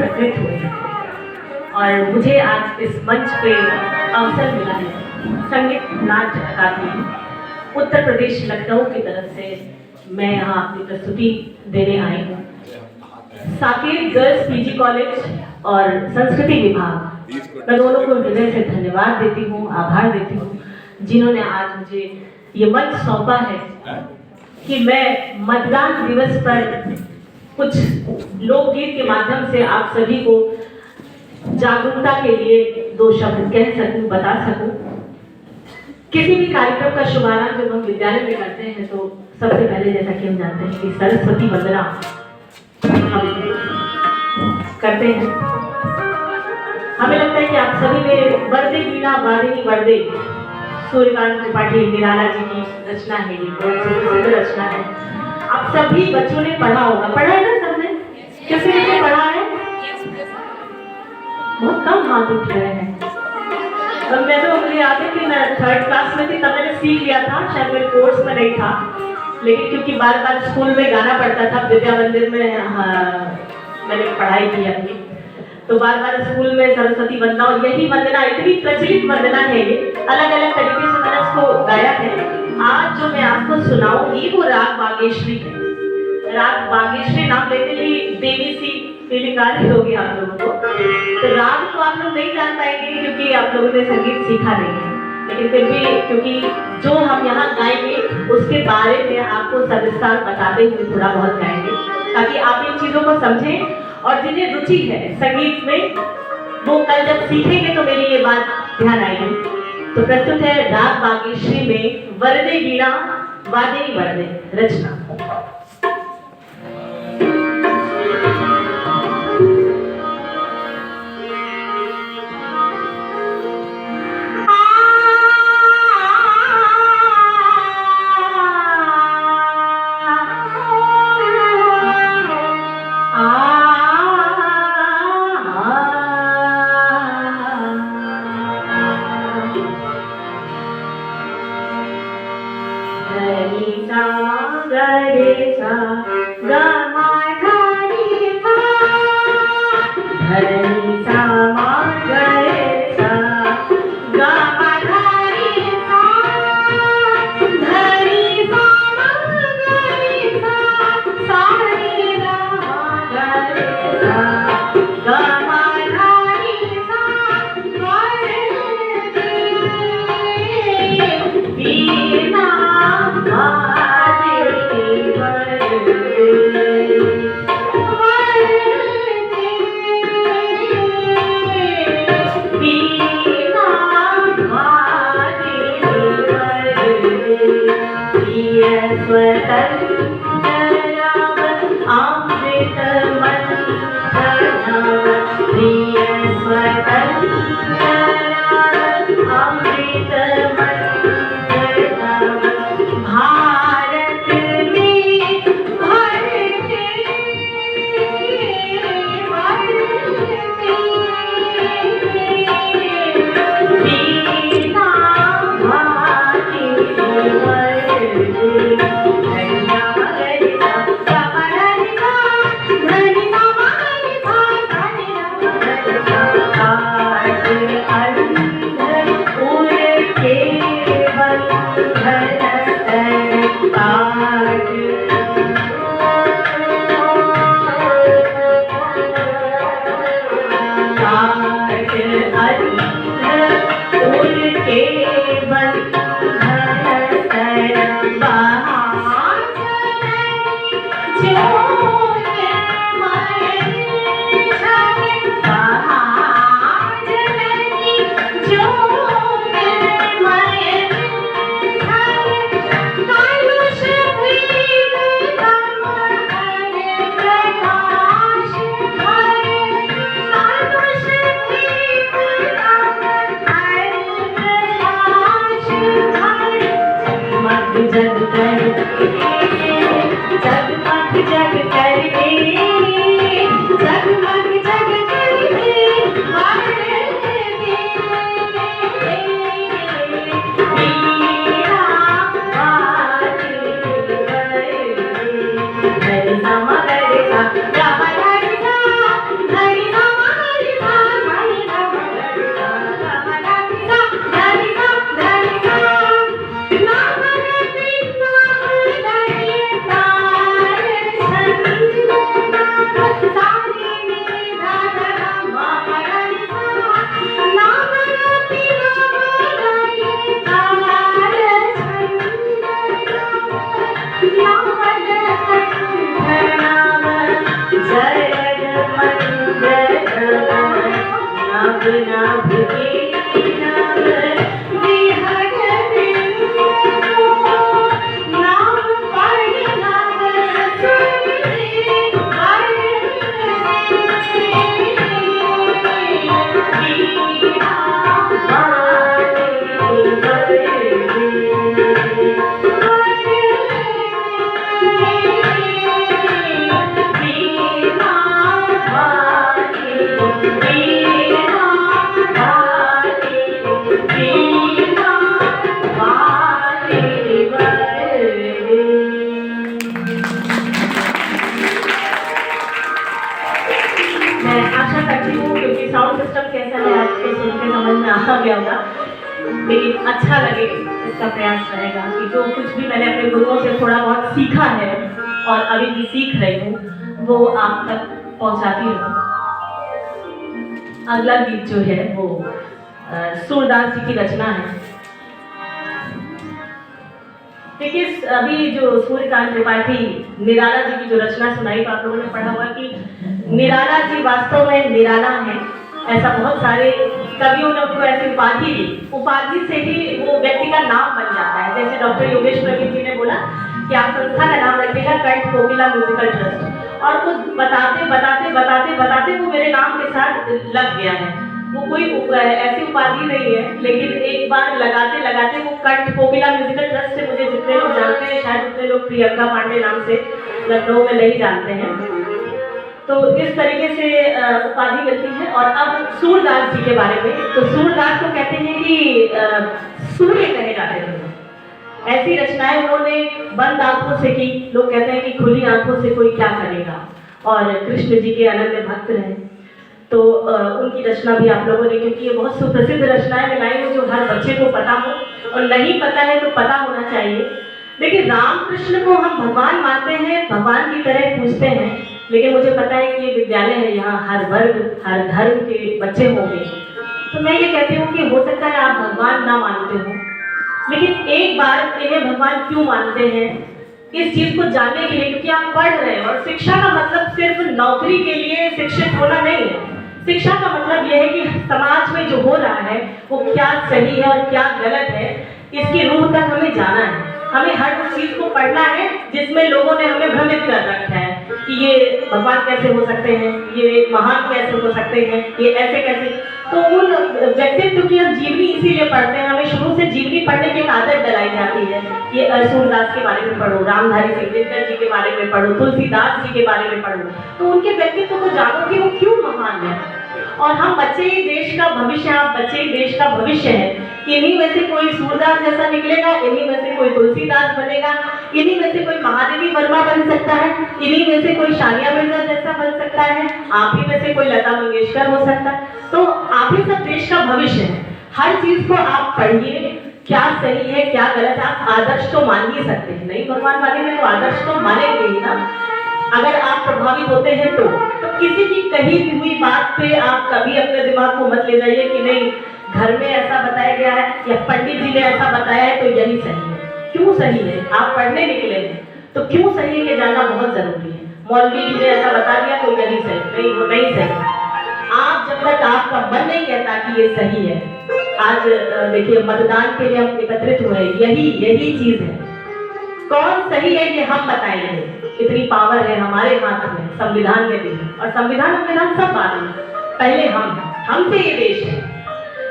एकत्रित हुए हैं और मुझे आज इस मंच पे अवसर मिला है। संगीत नाट्य अकादमी उत्तर प्रदेश लखनऊ की तरफ से मैं यहाँ अपनी प्रस्तुति देने आई हूँ। साकेत गर्ल्स पीजी कॉलेज और संस्कृति विभाग, मैं दोनों को हृदय से धन्यवाद देती हूँ, आभार देती हूँ, जिन्होंने आज मुझे ये मंच सौंपा है कि मैं मतदान दिवस पर कुछ लोकगीत के माध्यम से आप सभी को जागरूकता के लिए दो शब्द कह सकूं, बता सकूं। किसी भी कार्यक्रम का शुभारंभ जब हम विद्यालय में करते हैं तो सबसे पहले, जैसा कि हम जानते हैं, कि सरस्वती वंदना हम करते हैं। हमें लगता है कि आप सभी ने वरदे वीणा वादिनी वरदे, सूर्यकांत त्रिपाठी निराला जी की रचना है, ये बहुत सुंदर रचना है। आप सभी बच्चों ने पढ़ा होगा, पढ़ा है ना सबने? किसने किसने पढ़ा है? बहुत कम हाथ उठ रहे हैं। और मैं तो, मुझे याद है कि मैं 3rd क्लास में थी तब मैंने सीख लिया था, शायद मेरे कोर्स में नहीं था, लेकिन क्योंकि बार बार स्कूल में गाना पड़ता था, विद्या मंदिर में मैंने पढ़ाई की अपनी, तो बार बार स्कूल में सरस्वती वंदना, और यही वंदना इतनी प्रचलित वंदना है, ये अलग अलग तरीके से मैंने इसको गाया है। आज जो मैं आपको सुनाऊंगी वो राग बागेश्वरी है। राग बागेश्वरी नाम लेते ही देवी सी फीलिंग आ रही होगी आप लोगों को। तो राग तो आप लोग नहीं जान पाएंगे क्योंकि आप लोगों ने संगीत सीखा नहीं है, लेकिन फिर भी क्योंकि जो हम यहाँ गाएंगे उसके बारे में आपको सविस्तार बताते हुए थोड़ा बहुत गाएंगे, ताकि आप इन चीजों को समझें, और जिन्हें रुचि है संगीत में वो कल जब सीखेंगे तो मेरी ये बात ध्यान आएगी। तो प्रस्तुत है राग बागेश्वरी में वरदे वीणा वादिनी वरदे रचना। नाभ के नाभ विहग बिंदु नाभ पर नाभ सुन मैं आशा करती हूँ क्योंकि साउंड सिस्टम कैसा है आपको सुन के समझ में आ गया होगा, लेकिन अच्छा लगे इसका प्रयास रहेगा कि जो कुछ भी मैंने अपने गुरुओं से थोड़ा बहुत सीखा है और अभी भी सीख रही हूँ वो आप तक पहुँचाती रहूँ। अगला गीत जो है वो सूरदास जी की रचना है। देखिए अभी जो सूर्यकांत त्रिपाठी निराला जी की जो रचना सुनाई तो आप लोगों ने पढ़ा होगा कि निराला जी वास्तव में निराला है। ऐसा बहुत सारे कवियों ने उनको ऐसी उपाधि दी, उपाधि से ही वो व्यक्ति का नाम बन जाता है। जैसे डॉक्टर योगेश प्रवीण जी ने बोला कि आप संस्था का नाम रखिएगा कंठ कोकिला म्यूजिकल ट्रस्ट, और वो बताते बताते बताते बताते वो मेरे नाम के साथ लग गया है। वो कोई ऐसी उपाधि नहीं है, लेकिन एक बार लगाते लगाते वो कंठ कोकिला म्यूजिकल ट्रस्ट से मुझे जितने लोग जानते हैं शायद उतने लोग प्रियंका पांडे नाम से लखनऊ में नहीं जानते हैं। तो इस तरीके से उपाधि मिलती है। और अब सूरदास जी के बारे में, तो सूरदास को कहते हैं कि सूर्य कहे जाते थे। ऐसी रचनाएं उन्होंने बंद आंखों से की, लोग कहते हैं कि खुली आंखों से कोई क्या करेगा, और कृष्ण जी के अनन्य भक्त रहे। तो उनकी रचना भी आप लोगों ने, क्योंकि ये बहुत सुप्रसिद्ध रचनाएं मिलाई है जो हर बच्चे को पता हो, और नहीं पता है तो पता होना चाहिए। देखिए रामकृष्ण को हम भगवान मानते हैं, भगवान की तरह पूजते हैं, लेकिन मुझे पता है कि ये विद्यालय है, यहाँ हर वर्ग हर धर्म के बच्चे होंगे। तो मैं ये कहती हूँ कि हो सकता है आप भगवान ना मानते हो, लेकिन एक बार इन्हें भगवान क्यों मानते हैं इस चीज को जानने के लिए, क्योंकि आप पढ़ रहे हैं। और शिक्षा का मतलब सिर्फ नौकरी के लिए शिक्षित होना नहीं है। शिक्षा का मतलब यह है कि समाज में जो हो रहा है वो क्या सही है और क्या गलत है, इसकी रूह तक हमें जाना है। हमें हर उस चीज को पढ़ना है जिसमें लोगों ने हमें भ्रमित कर रखा है कि ये भगवान कैसे हो सकते हैं, ये महान कैसे हो सकते हैं, ये ऐसे कैसे। तो उन व्यक्तित्व की हम जीवनी इसीलिए पढ़ते हैं, हमें शुरू से जीवनी पढ़ने की आदत डलाई जाती है। ये सूरदास के बारे में पढ़ो, रामधारी सिंह जी के बारे में पढ़ो, तुलसीदास जी के बारे में पढ़ो, तो उनके व्यक्तित्व को जानो कि वो क्यों महान है। और हम बच्चे ही देश का भविष्य, आप बच्चे ही देश का भविष्य है। इन्हीं में से कोई सूरदास जैसा निकलेगा, इन्हीं में से कोई तुलसीदास बनेगा, इन्हीं में से कोई महादेवी वर्मा बन सकता है, इन्हीं में से कोई शानिया मिर्जा जैसा बन सकता है, आप ही में से कोई लता मंगेशकर हो सकता है। तो आप ही सब देश का भविष्य है। हर चीज को आप पढ़िए, क्या सही है क्या गलत है। आप आदर्श तो मान ही सकते हैं, नहीं भगवान मानेंगे तो आदर्श तो मानेंगे ही ना, अगर आप प्रभावित होते हैं तो किसी की कही हुई बात पे आप कभी अपने दिमाग को मत ले जाइए कि नहीं घर में ऐसा बताया गया है या पंडित जी ने ऐसा बताया है तो यही सही है। क्यों सही है? आप पढ़ने निकले हैं तो क्यों सही है ये जानना बहुत जरूरी है। मौलवी जी ने ऐसा बता दिया तो यही सही, नहीं वो नहीं सही। आप जब तक आपका मन नहीं कहता कि ये सही है, आज देखिए मतदान के लिए हम एकत्रित हुए, यही चीज है। कौन सही है ये हम बताएंगे, कितनी पावर है हमारे हाथ में, संविधान में भी है। और संविधान सब बात है, पहले हमसे ये देश है।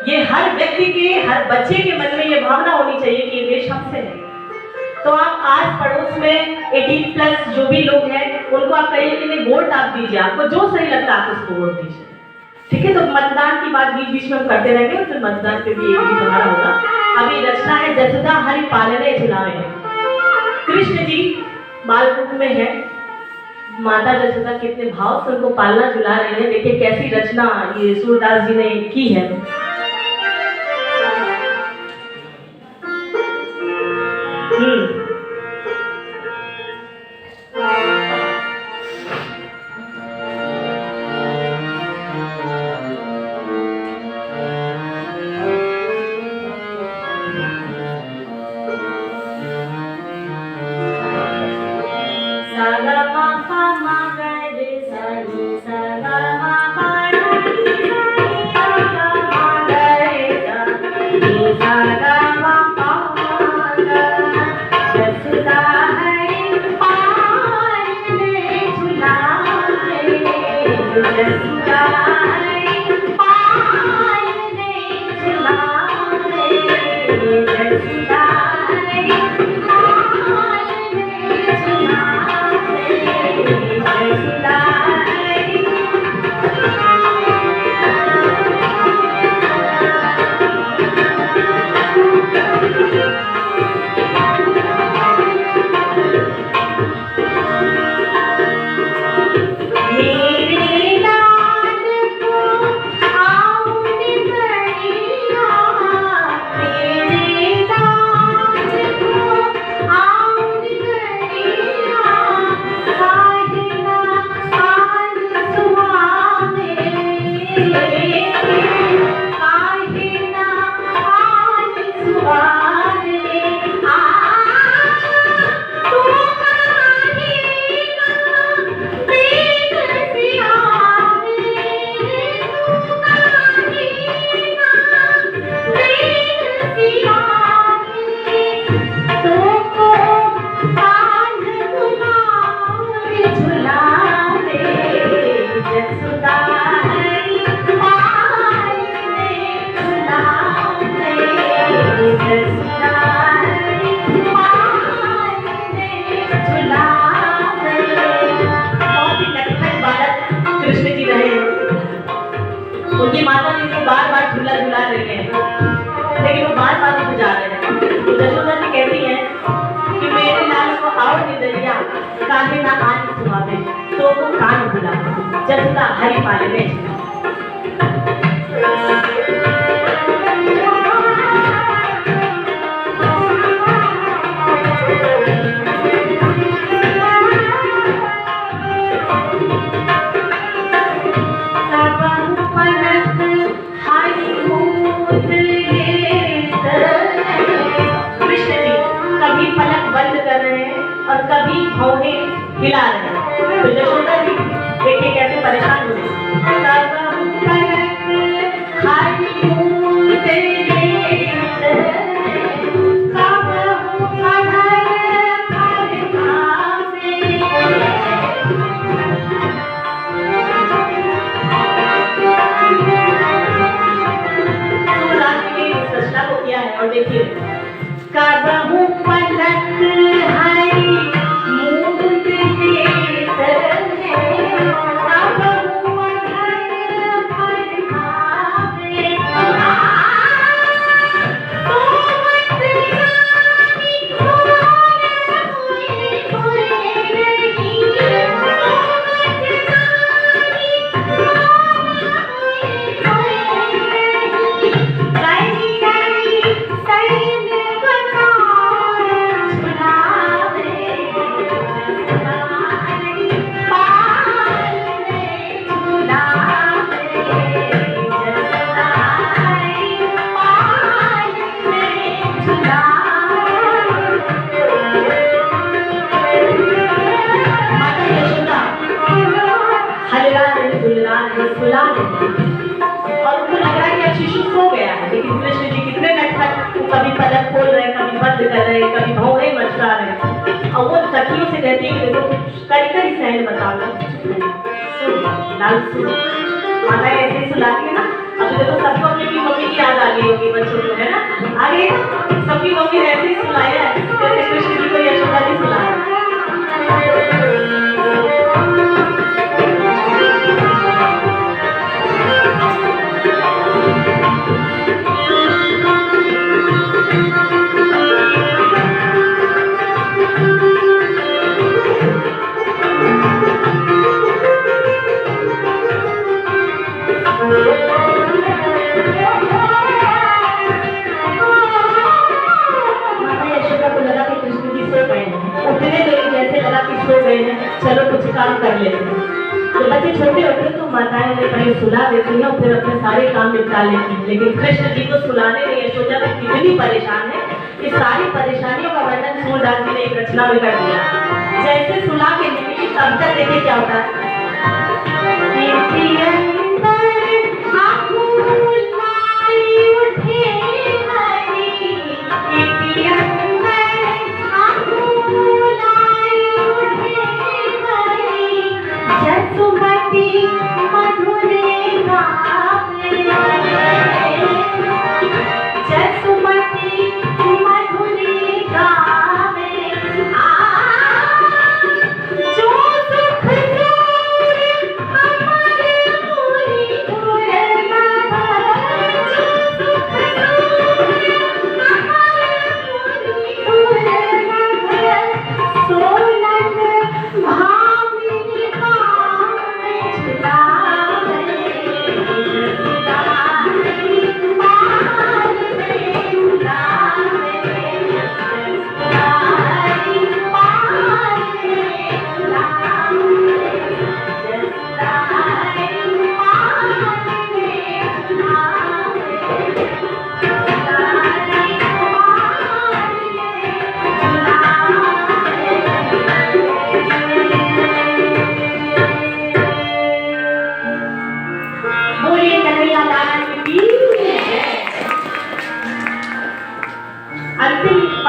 ये हर व्यक्ति के, हर बच्चे के मन में ये भावना होनी चाहिए कि ये देश हमसे है। तो आप आस पड़ोस में 18+ जो भी लोग हैं उनको आप कहिए कि नहीं वोट आप दीजिए, आपको जो सही लगता है आप उसको वोट दीजिए, ठीक है। तो मतदान की बात बीच बीच में हम करते रहेंगे, फिर मतदान पे भी एक गीत हमारा होगा। अभी रचना है जसोदा हरि पालने झुलावे। कृष्ण जी बाल रूप में है, माता जसोदा कितने भाव से उनको पालना झुला रहे हैं। देखिए कैसी रचना ये सूरदास जी ने की है। उनकी माता जी को बार बार झूला झुला रही है, लेकिन वो बार बार उठ जा रहे हैं। तो यशोदा जी कहती है कि मेरे लाल को आओ निदरिया काहे ना आज सुबह में तो वो कान बुला जसुदा हरि पाले में। और कभी भौहे हिला रहे हैं। तो यशोदा जी देखिए कैसे परेशान हो रहे रचना को किया है। और देखिए काबहू पलक और उनको लग रहा है कि अब शिशु सो गया है, लेकिन कृष्ण जी कितने नटखट, कभी पलक खोल रहे, कभी बंद कर रहे, कभी भौंरे मचला रहे। और वो सखियों से कहती है कि देखो कड़ी सहन बताओ, लाल सुन माता ऐसे सुलाती है ना। अब देखो सबको अपनी मम्मी की याद आ गई होगी बच्चों को, है ना, आ गई ना, सबकी मम्मी ऐसे ही सुलाया है जैसे कृष्ण जी को यशोदा जी सुलाया। चलो कुछ काम कर लेते हैं। तो बच्चे छोटे होते हैं तो माताएं उन्हें पहले सुला देती हैं और फिर अपने सारे काम निपटा लेती हैं। लेकिन कृष्ण जी को सुलाने में यशोदा जी कितनी परेशान है, इस सारी परेशानियों का वर्णन सूरदास जी ने एक रचना में कर दिया। जैसे सुला के निकली तब तक देखिए क्या होता है। मधुर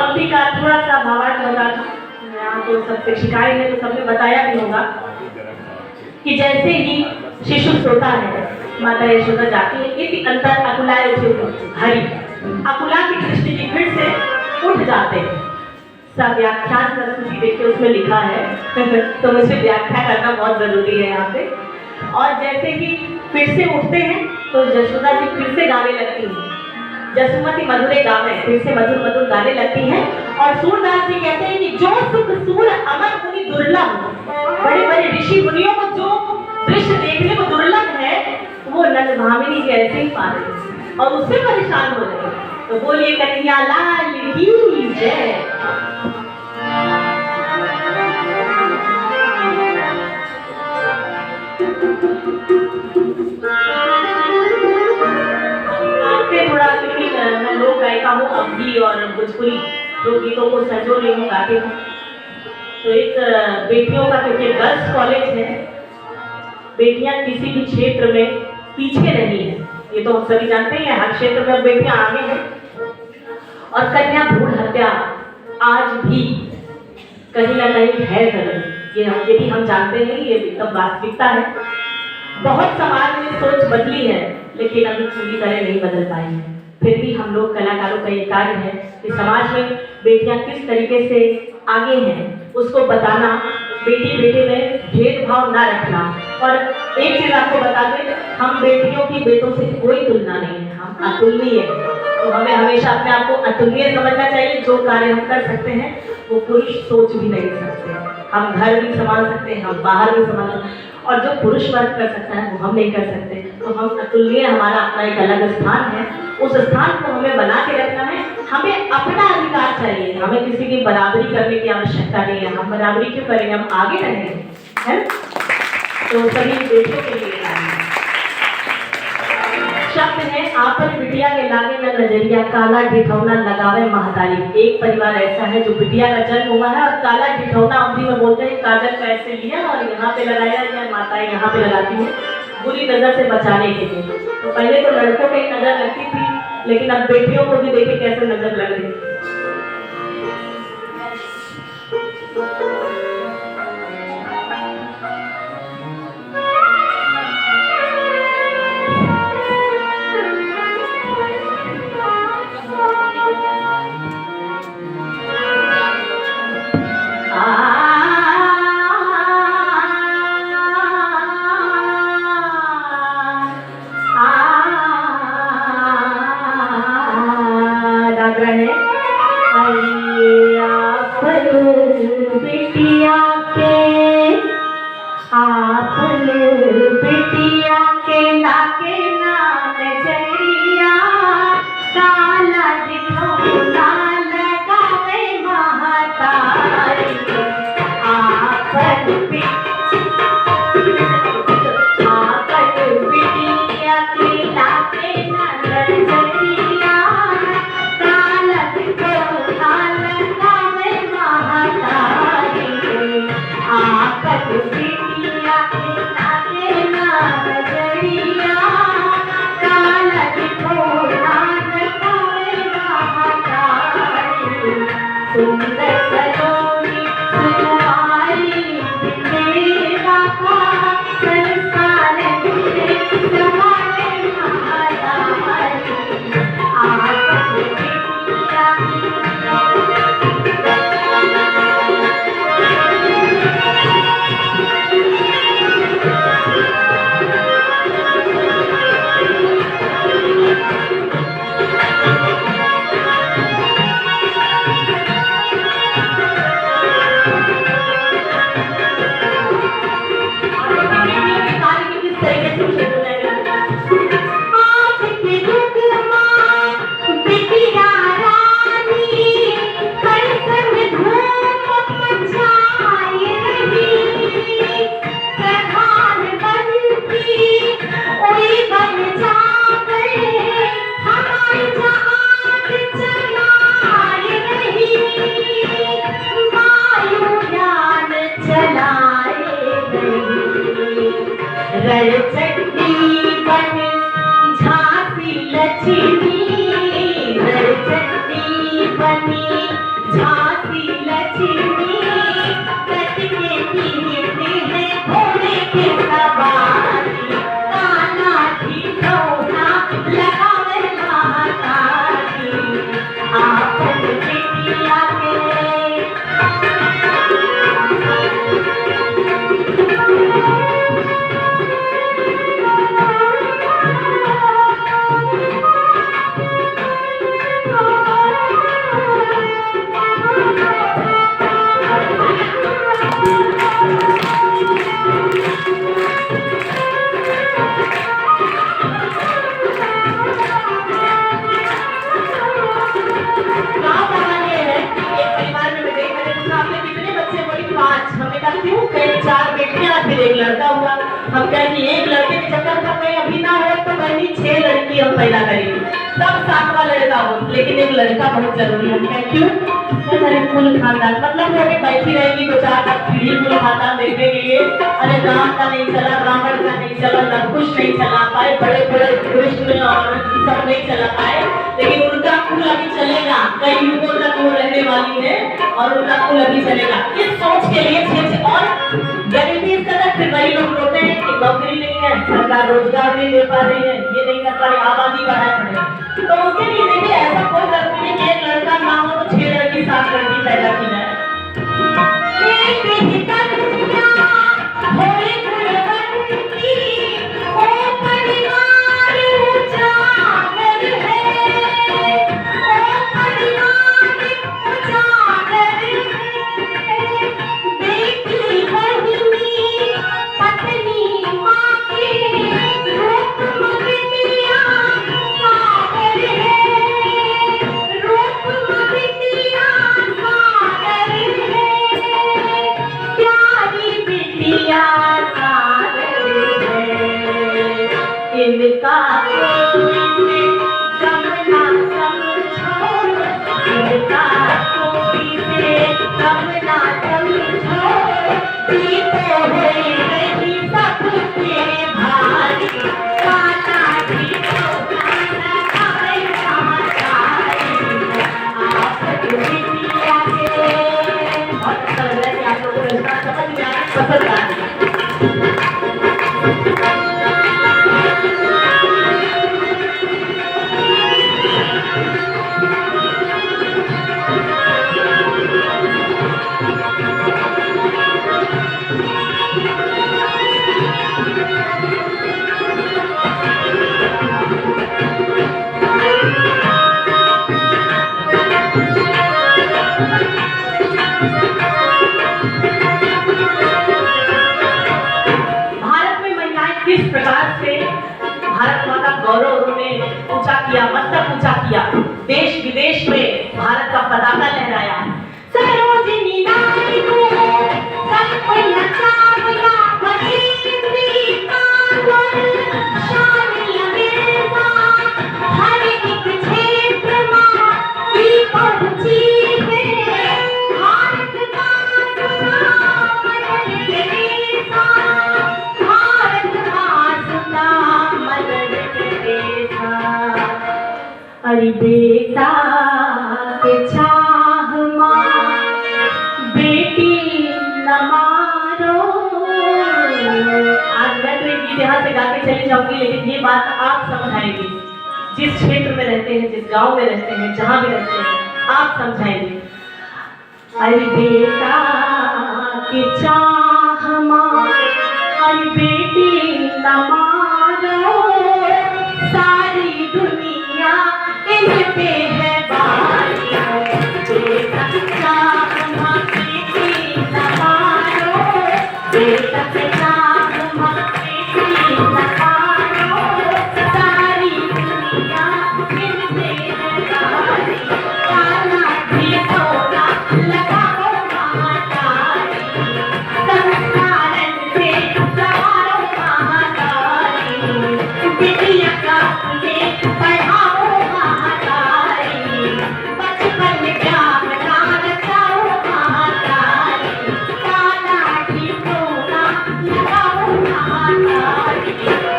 पंक्ति का थोड़ा सा भावार्थ बता दूं। यहाँ तो सबसे शिकायत है तो सबने बताया भी होगा कि जैसे ही शिशु सोता है, माता यशोदा जाती है, इति अंतर अकुलाए उठे हरि, अकुला की दृष्टि जी फिर से उठ जाते हैं। सब व्याख्यान प्रस्तुति देखिए उसमें लिखा है तो मुझे व्याख्या करना बहुत जरूरी है यहाँ पे। और जैसे ही फिर से उठते हैं तो यशोदा जी फिर से गाने लगती हैं, जसुमती मधुरे गावे, फिर से मधुर मधुर गाने लगती हैं। और सूरदास जी कहते हैं कि जो सुख सूर अमर मुनि दुर्लभ, बड़े बड़े ऋषि मुनियों को जो दृश्य देखने को दुर्लभ है वो नंद भामिनी जी ऐसे ही पा रहे हैं और उससे परेशान हो रहे हैं। तो बोलिए कन्हैया लाल की जय। थोड़ा क्योंकि मैं लोक गायिका हूँ, अवधी और भोजपुरी दो गीतों को संजो रही हूँ, गाती हूँ। तो एक बेटियों का क्योंकि गर्ल्स कॉलेज है, बेटियां किसी भी क्षेत्र में पीछे नहीं है, ये तो हम सभी जानते हैं, हर क्षेत्र में बेटियां आगे हैं। और कन्या भ्रूण हत्या आज भी कहीं ना कहीं है जरूर, ये भी हम जानते हैं, ये एकदम वास्तविकता है। बहुत समाज में सोच बदली है लेकिन अभी पूरी तरह नहीं बदल पाई है। फिर भी हम लोग कलाकारों का ये कार्य है कि समाज में बेटियां किस तरीके से आगे हैं उसको बताना, बेटी बेटे में भेदभाव ना रखना। और एक चीज आपको बता दें, हम बेटियों की बेटों से कोई तुलना नहीं है, हम अतुलनीय है। तो हमें हमेशा अपने आप को अतुलनीय समझना चाहिए। जो कार्य हम कर सकते हैं वो पुरुष सोच भी नहीं सकते। हम घर भी संभाल सकते हैं, हम बाहर भी संभाल सकते हैं, और जो पुरुष वर्ग कर सकता है वो हम नहीं कर सकते। तो हम अतुलनीय, हमारा अपना एक अलग स्थान है, उस स्थान को हमें बना के रखना है। हमें अपना अधिकार चाहिए, हमें किसी की बराबरी करने की आवश्यकता नहीं है। हम बराबरी क्यों करेंगे, हम आगे रहेंगे, है? तो सभी बेटियों के लिए शब्द है, आपन बिटिया के लागे न नजरिया, काला ढिठौना लगावे महतारी। एक परिवार ऐसा है जो बिटिया का जन्म हुआ है और काला ढिठौना अवधि में बोलते हैं, काजल का ऐसे लिया और यहाँ पे लगाया, या माताएं यहाँ पे लगाती हैं बुरी नजर से बचाने के लिए। तो पहले तो लड़कों पे नजर लगती थी, लेकिन अब बेटियों को भी देखे कैसे नजर लग रही है। पैदा करेगी, सब सातवां लड़का हो, लेकिन एक लड़का बहुत जरूरी है। क्यों? अरे कुल खानदान, मतलब वो बैठी रहेगी तो चार पीढ़ी कुल खानदान देखने के लिए। अरे राम का नहीं चला, रावण का नहीं चला, लवकुश नहीं चला पाए, बड़े बड़े कृष्ण और सब नहीं चला पाए, लेकिन उनका कुल अभी चलेगा, कई युगों तक वो रहने वाली है और उनका कुल अभी चलेगा। इस सोच के लिए और गरीबी इस कदर फिर वही लोग रोते हैं कि नौकरी नहीं है, सरकार रोजगार नहीं दे पा रही है, ये नहीं कर पा रही, आबादी बढ़ाए पड़े। तो उसके लिए देखिए ऐसा कोई जरूरी नहीं कि एक लड़का ना हो तो 6 लड़की 7 लड़की पैदा की जाए। इनका कोई कम ना समझो, इनका कोई कम ना समझो, पीते हुए रही सबके भारी, काला भी तो काला खाए समाचारी, आप दुनिया के। बहुत अच्छा लग रहा है कि आप लोगों को इसका समझ में आया, पसंद आ रही है। किस प्रकार से भारत माता गौरव उन्होंने ऊंचा किया, मस्तक ऊंचा किया, देश विदेश में भारत का पताका लहराया। सरोजिनी नारी को कल्पना चावला बजेंद्री कांवर, शानिया मिर्जा हर एक क्षेत्र में पहुंची है, भारत का नाम बदल देता, अरे बेटा के चाह मां बेटी न मारो। आज मैं तो एक गीत यहाँ से गा के चली जाऊंगी, लेकिन ये बात आप समझाएंगे, जिस क्षेत्र में रहते हैं, जिस गांव में रहते हैं, जहां भी रहते हैं, आप समझाएंगे। अरे बेटा के चाह मां अरे बेटी न मारो, सारी दुनिया इन पे है बारी, बेटा के चाह मां बेटी न मारो, बेटा के चाह मां बेटी न मारो, सारी दुनिया इन पे है बारी, काला भी थोड़ा लगाओ महातारी, संस्कारन से सवारो महातारी, विद्या का पढ़ाओ महातारी, बचपन ज्ञान रचाओ महातारी, काला ढिढोरा लगाओ महातारी,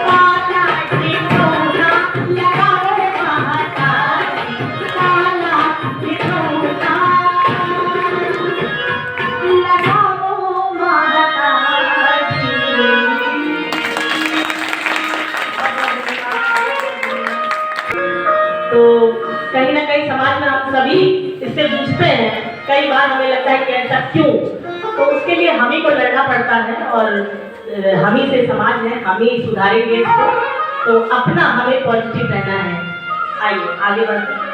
काला ढिढोरा लगाओ महातारी, काला ढिढोरा लगाओ महातारी। तो कहीं ना कहीं समाज में हम सभी इससे जूझते हैं, कई बार हमें लगता है कि ऐसा क्यों, तो उसके लिए हम ही को लड़ना पड़ता है और हम ही से समाज है, हम ही सुधारेंगे इसको, तो अपना हमें पॉजिटिव रहना है। आइए आगे बढ़ते हैं।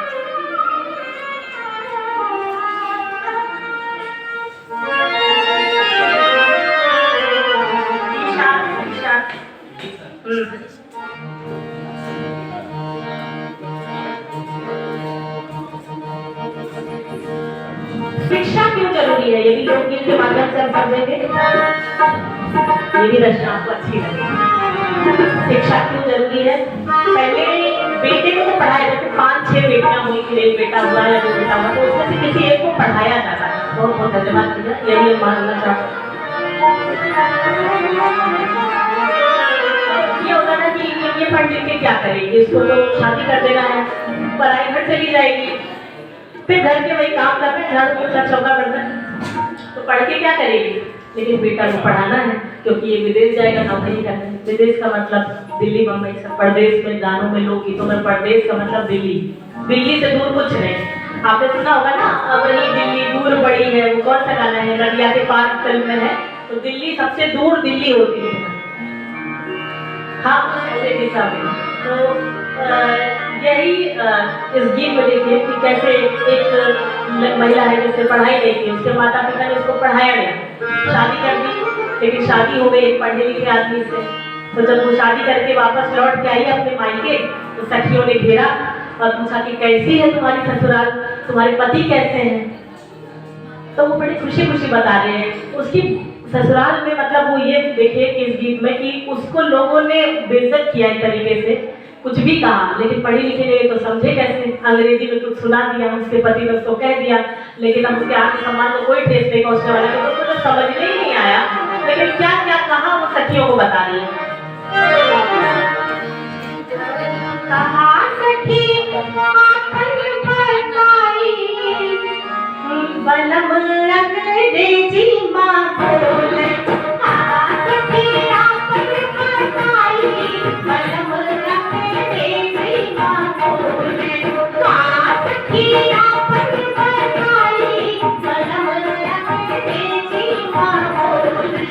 शिक्षा क्यों जरूरी है, ये भी लोकगीत के माध्यम से हम समझेंगे, ये भी रचना आपको अच्छी लगेगी। शिक्षा क्यों जरूरी है? पहले बेटे फिर एक बेटा हुआ या दो बेटा हुआ, तो उसमें से किसी एक को पढ़ाया जाता है। बहुत बहुत धन्यवाद भैया, यही हम मानना चाहते हैं। ये होता था कि ये पढ़ लिख के क्या करेगी, इसको तो शादी कर देना है, पढ़ाई घर चली जाएगी, फिर घर के वही काम करना, झाड़ू पोछा चौका करना, तो पढ़ के क्या करेगी। लेकिन बेटा को पढ़ाना है, क्योंकि ये विदेश जाएगा, नौकरी करना। विदेश का मतलब दिल्ली मुंबई सब, परदेश में गानों में लोकगीतों में परदेश का मतलब दिल्ली, दिल्ली से दूर कुछ नहीं। आपने सुना होगा ना, अब वही दिल्ली दूर बड़ी है, वो कौन सा गाना है, नदिया के पार फिल्म में है, तो दिल्ली सबसे दूर दिल्ली होती है। हाँ, दिशा में तो यही इस गीत में देखिए कि कैसे एक महिला है जिससे पढ़ाई नहीं की, उसके माता पिता ने उसको पढ़ाया गया, शादी कर दी, लेकिन शादी हो गई एक पढ़े लिखे आदमी से। तो जब वो शादी करके वापस लौट के आई अपने मायके, तो सखियों ने घेरा और पूछा कि कैसी है तुम्हारी ससुराल, तुम्हारे पति कैसे हैं। तो वो बड़ी खुशी खुशी बता रहे हैं उसकी ससुराल में, मतलब वो ये देखिए इस गीत में कि उसको लोगों ने बेइज्जत किया एक तरीके से, कुछ भी कहा, लेकिन पढ़ी लिखी नहीं तो समझे कैसे, अंग्रेजी में कुछ सुना दिया, उसके पति ने उसको कह दिया, लेकिन अब उसके आत्मसम्मान को कोई ठेस नहीं पहुंचने वाला, तो उसको तो समझने ही नहीं आया। लेकिन क्या क्या कहा वो सखियों को बता रही है। कहा सखी बलम अंग्रेजी माँ बोले, कहा सखी आपन बताई बलम अंग्रेजी माँ बोले, कहा सखी आपन बताई बलम अंग्रेजी माँ बोले।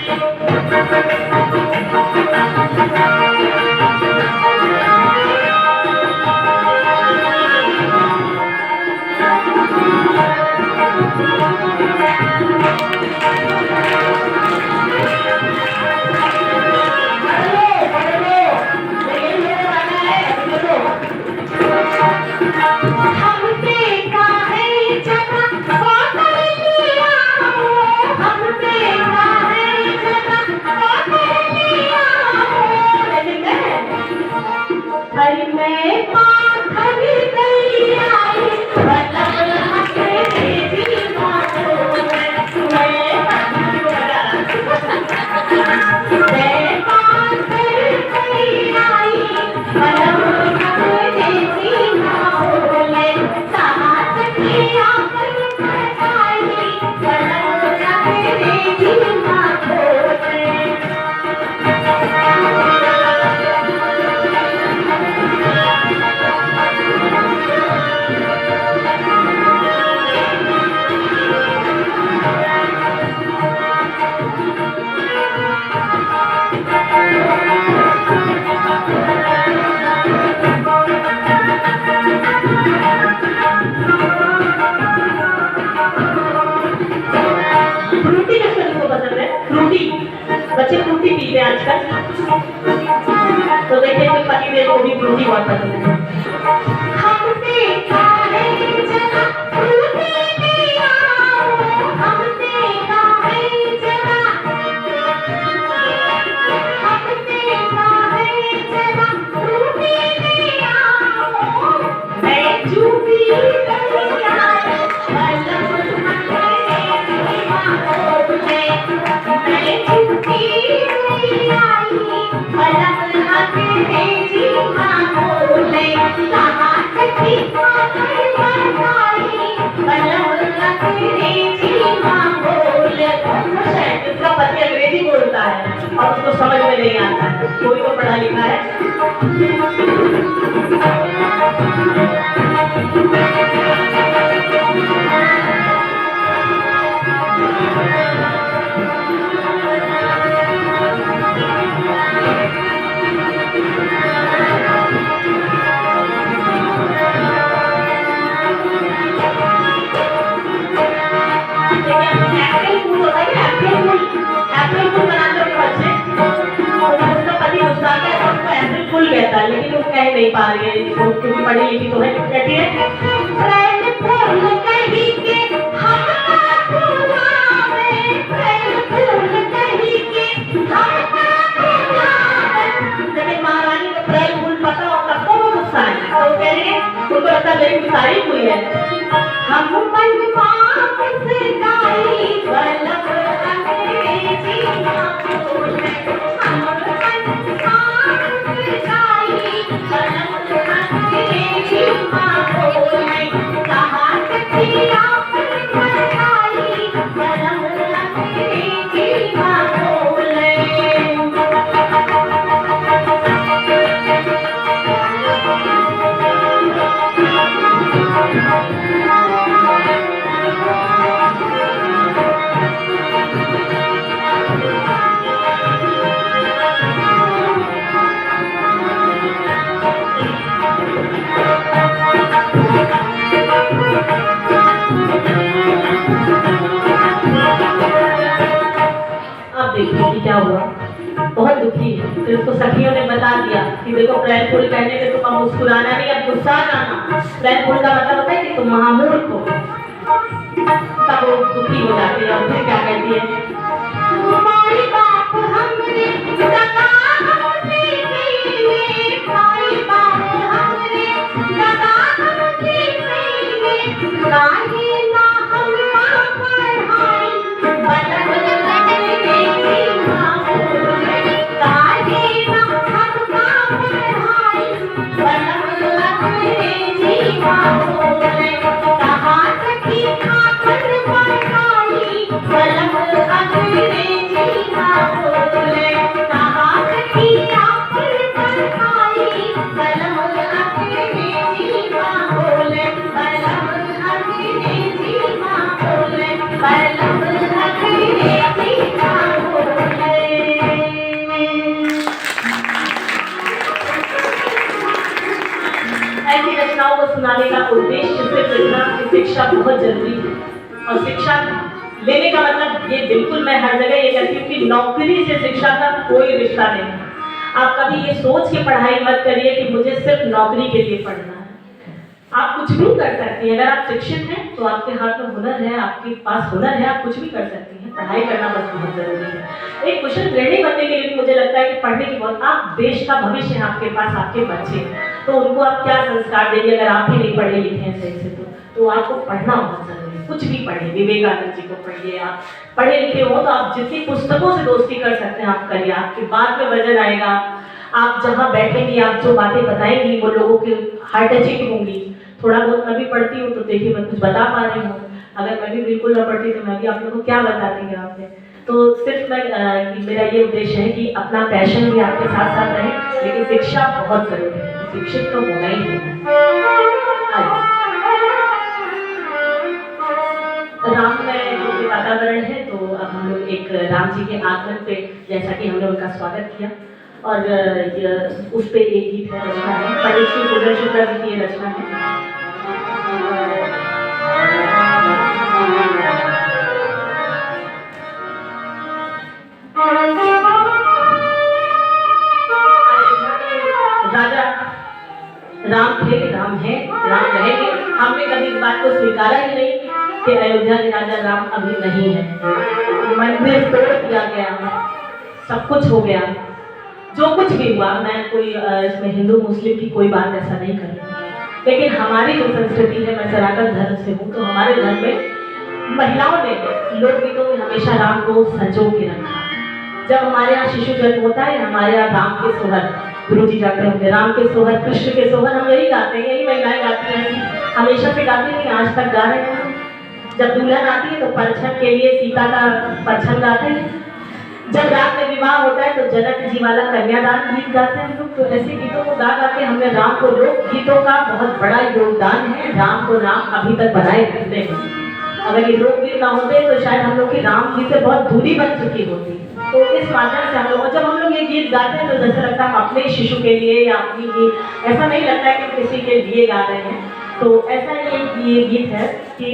बच्चे फ्रूटी पीते हैं आजकल, तो देखिए कोई पति देव को भी फ्रूटी बहुत पसंद है। इसका पति अंग्रेजी बोलता है और उसको समझ में नहीं आता है, कोई तो पढ़ा लिखा है। लेकिन वो कह नहीं पा रही है, क्योंकि पढ़ी लिखी तो है, कहती है लेकिन महारानी को अप्रैल फूल पता और सबको वो गुस्सा है, तो कह रही है उनको लगता मेरी तारीफ हुई है, फिर उसको सखियों ने बता दिया कि देखो अप्रैल फूल कहने पे तुम मुस्कुराना नहीं, अब गुस्सा जाना। अप्रैल फूल का मतलब होता है कि तुम महामूर्ख हो। तब वो दुखी हो जाती है और फिर क्या कहती है, तुम्हारी बात हमने लगा हमसे कहिए, तुम्हारी बात हमने लगा हमसे कहिए, काहे ना हम पढ़ाई बदल गए माँ बोले, काहे ना हम पढ़ाई बदल गए माँ बोले, कहा सखी खाकर पढ़ाई बदल अंग्रेजी माँ बोले, कहा सखी खाकर पढ़ाई बदल अंग्रेजी माँ बोले, बदल अंग्रेजी माँ बोले, बदल अंग्रेजी माँ बोले। ऐसी रचनाओं को सुनाने का उद्देश्य सिर्फ इतना कि शिक्षा बहुत जरूरी है, और शिक्षा लेने का मतलब ये बिल्कुल मैं हर जगह ये कहती हूँ कि नौकरी से शिक्षा का कोई रिश्ता नहीं है। आप कभी ये सोच के पढ़ाई मत करिए कि मुझे सिर्फ नौकरी के लिए पढ़ना है। आप कुछ भी कर सकती हैं, अगर आप शिक्षित हैं तो आपके हाथ में हुनर है, आपके पास हुनर है, आप कुछ भी कर सकती हैं। पढ़ाई करना बस बहुत जरूरी है। एक कुशल गृहिणी बनने के लिए मुझे लगता है कि पढ़ने की बहुत, आप देश का भविष्य है आपके पास, आपके बच्चे, तो उनको आप क्या संस्कार देंगे अगर आप ही नहीं पढ़े लिखे हैं सही से? तो आपको पढ़ना बहुत जरूरी है। कुछ भी पढ़िए, विवेकानंद जी को पढ़िए, आप पढ़े लिखे हो तो आप जितनी पुस्तकों से दोस्ती कर सकते हैं आप करिए, आपके बाद में वजन आएगा। आप जहाँ बैठेंगी, आप जो बातें बताएंगी वो लोगों के हार्ट टचिंग होंगी। थोड़ा बहुत मैं भी पढ़ती हूँ तो देखिए मैं कुछ बता पा रही हूँ, अगर मैं भी बिल्कुल न पढ़ती तो मैं भी आप लोगों को क्या बताती है आपने। तो सिर्फ मैं मेरा ये उद्देश्य है कि अपना पैशन भी आपके साथ साथ रहे, लेकिन शिक्षा बहुत जरूरी है, शिक्षित तो होना ही होना। राम में जो वातावरण है, तो अब हम लोग एक राम जी के आगमन पे, जैसा कि हमने उनका स्वागत किया, और उस पे एक गीत है, रचना है पंडित श्री पूजन शुक्ला जी की रचना है। राजा राम थे, राम है, राम रहेंगे। हमने कभी इस बात को स्वीकारा ही नहीं कि अयोध्या के राजा राम अभी नहीं है। मंदिर तोड़ दिया गया, सब कुछ हो गया, जो कुछ भी हुआ, मैं कोई इसमें हिंदू मुस्लिम की कोई बात ऐसा नहीं करूँगी, लेकिन हमारी जो संस्कृति है, मैं सनातन धर्म से हूँ, तो हमारे घर में महिलाओं ने लोकगीतों में हमेशा राम को संजो के रखा। जब हमारे यहाँ शिशु जन्म होता है, हमारे यहाँ राम के सोहर गुरु जी जाते होंगे, राम के सोहर, कृष्ण के सोहर, हम यही गाते हैं, यही महिलाएं गाती हैं, हमेशा से गाती हैं, आज तक गा रहे हैं। जब दुल्हन आती है तो परछन के लिए सीता का परछन गाते हैं। जब रात में विवाह होता है तो जनक जी वाला कन्यादान गीत गाते हैं हम लोग। तो ऐसे गीतों को गा गा के हमने राम को, लोक गीतों का बहुत बड़ा योगदान है, राम को राम अभी तक बनाए रखते हैं। अगर ये लोकगीत ना होते तो शायद हम लोग की राम जी से बहुत दूरी बन चुकी होती। तो इस माध्यम से हम लोग, जब हम लोग ये गीत गाते हैं तो जैसा लगता है हम अपने शिशु के लिए या अपनी ही, ऐसा नहीं लगता है कि किसी के लिए गा रहे हैं। तो ऐसा ये गीत है कि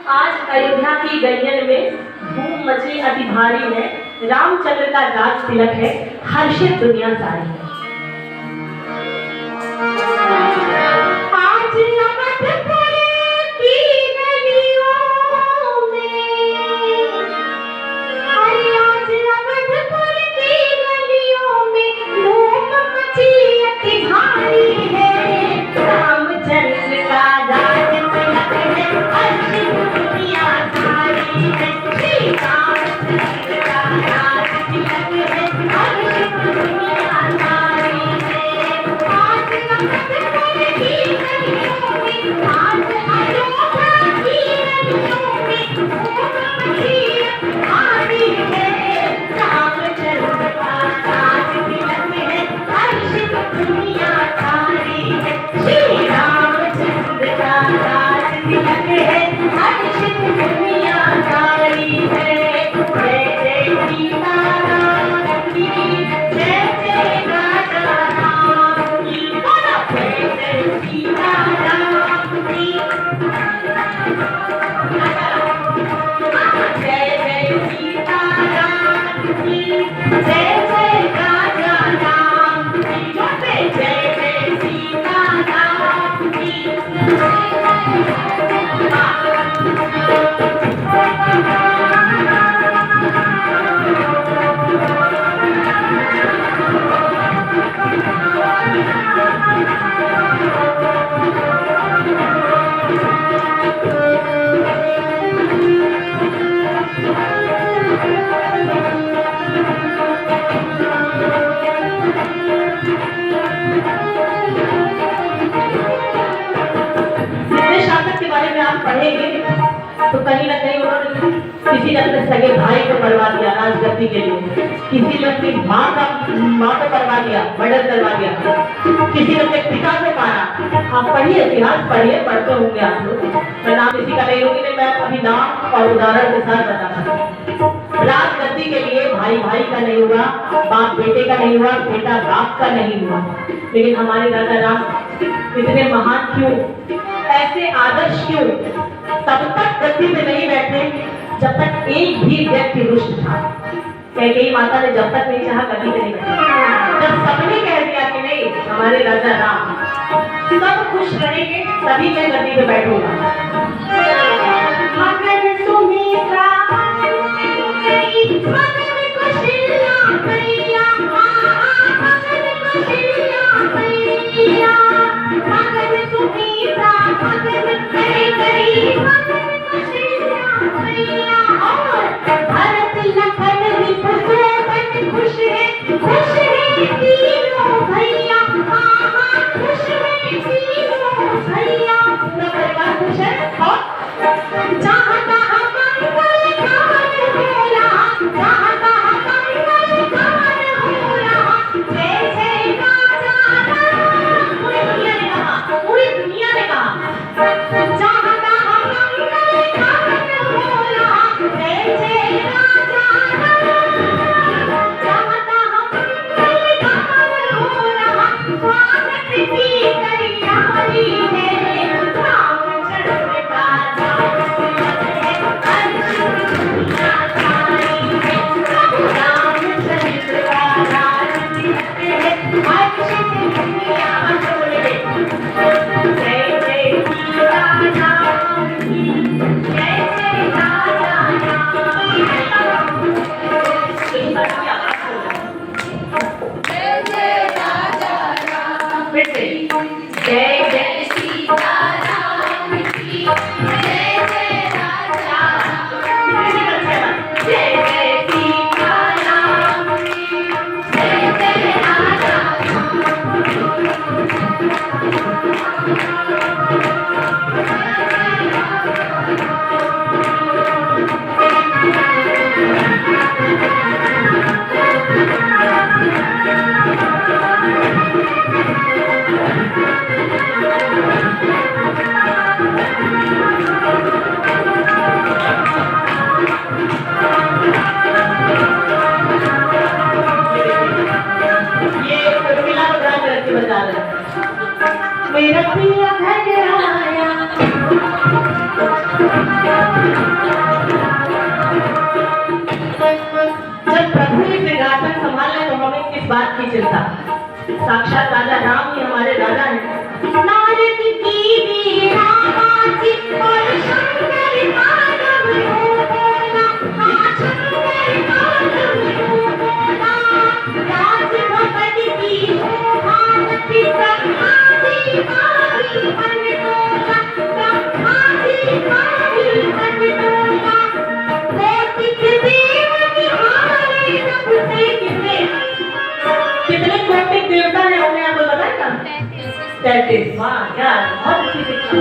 आज अयोध्या की गलियन में धूम मची अति भारी है, रामचंद्र का राज तिलक है, हर्षित दुनिया सारी है। आज अवधपुर की गलियों में, आज अवधपुर की गलियों में धूम मची अति भारी है, रामचंद्र का राज तिलक है, हर्षित दुनिया सारी है। श्री रामचंद्र का राज तिलक है, हर्षित दुनिया सारी है। आज अवधपुर की गलियों में कहीं ना कहीं उन्होंने किसी ने अपने सगे भाई को मरवा दिया राजगद्दी के लिए, किसी ने अपनी माँ को मरवा दिया, मर्डर करवा दिया, किसी ने अपने पिता को मारा। आप पढ़िए, इतिहास पढ़िए, पढ़ते होंगे आप लोग। मैं नाम किसी का नहीं लूंगी, मैं अभी नाम और उदाहरण के साथ बताना। राजगद्दी के लिए भाई भाई का नहीं हुआ, बाप बेटे का नहीं हुआ, बेटा बाप का नहीं हुआ, लेकिन हमारे राजा राम इतने महान क्यों, ऐसे आदर्श क्यों, तब तक गद्दी में नहीं बैठे जब तक एक भी व्यक्ति रुष्ट था। कैकेयी माता ने जब तक नहीं चाहा गद्दी में नहीं बैठे। जब सबने कह दिया कि नहीं, हमारे राजा राम सब खुश रहेंगे तभी मैं गद्दी पे बैठूंगा। मेरा पिया घर आया, जब प्रभु ने सिंहासन संभाले तो हमें किस बात की चिंता। साक्षात राजा राम ही हमारे राजा हैं। नारद की वीणा बाजी और शंकर माधव हो बोला, शंकर माधव हो बोला, राज भवन की शोभावती ब्रह्मादि काली मन डोला, ब्रह्मादि काली मन डोला, कोटि देव निहारे नभ से कितने कोटि देवता है हमें आपको बताएगा? 33। वाह यार, बहुत अच्छी शिक्षा।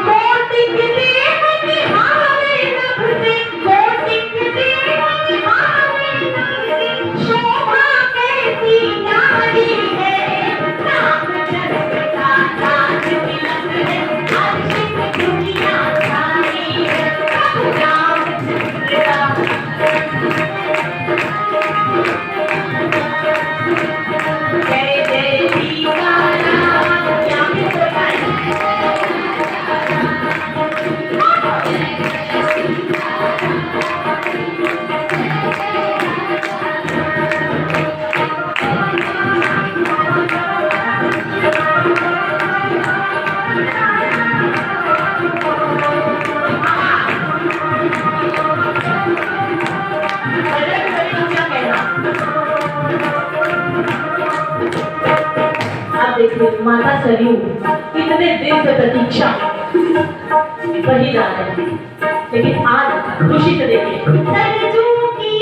कोटि देव निहारे नभ से, कोटि देव निहारे नभ से, शोभा कैसी न्यारी है, रामचंद्र का राज तिलक है, हर्षित दुनिया सारी है, प्रभु रामचंद्र का। जय जय सीताराम, क्या देखिए माता सरयू कितने दिन से प्रतीक्षा वही जा रहे हैं, लेकिन आज खुशी से देखिए सरयू की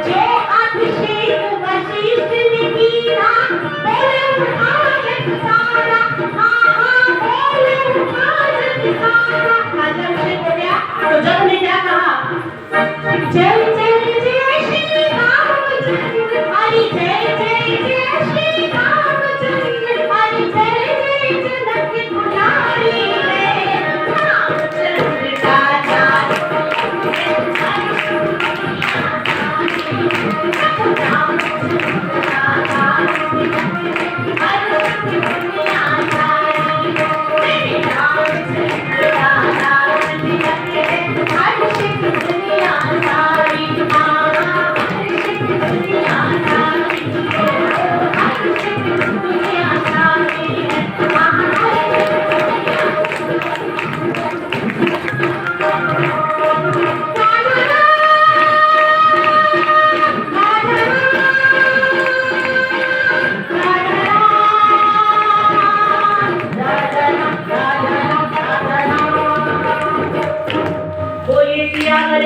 जो अभिषेक वशिष्ठ जय जय जय श्री रामचंद्र हरि, जय जय जय श्री रामचंद्र हरि, जय जय जनक दुलारी रे रामचंद्र राजा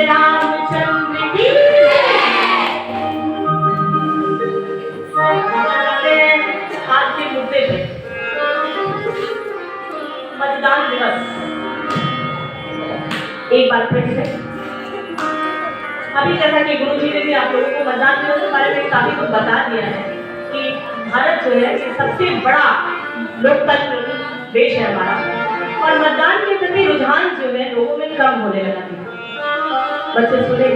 रामचंद्र की आज के मुद्दे पे मतदान दिवस। एक बार फिर से अभी जैसा कि गुरु जी ने भी आप लोगों को मतदान दिवस के बारे में काफी कुछ बता दिया है कि भारत जो है ये सबसे बड़ा लोकतंत्र देश है हमारा, और मतदान के प्रति रुझान जो है लोगों में कम होने लगा था। बच्चे सुने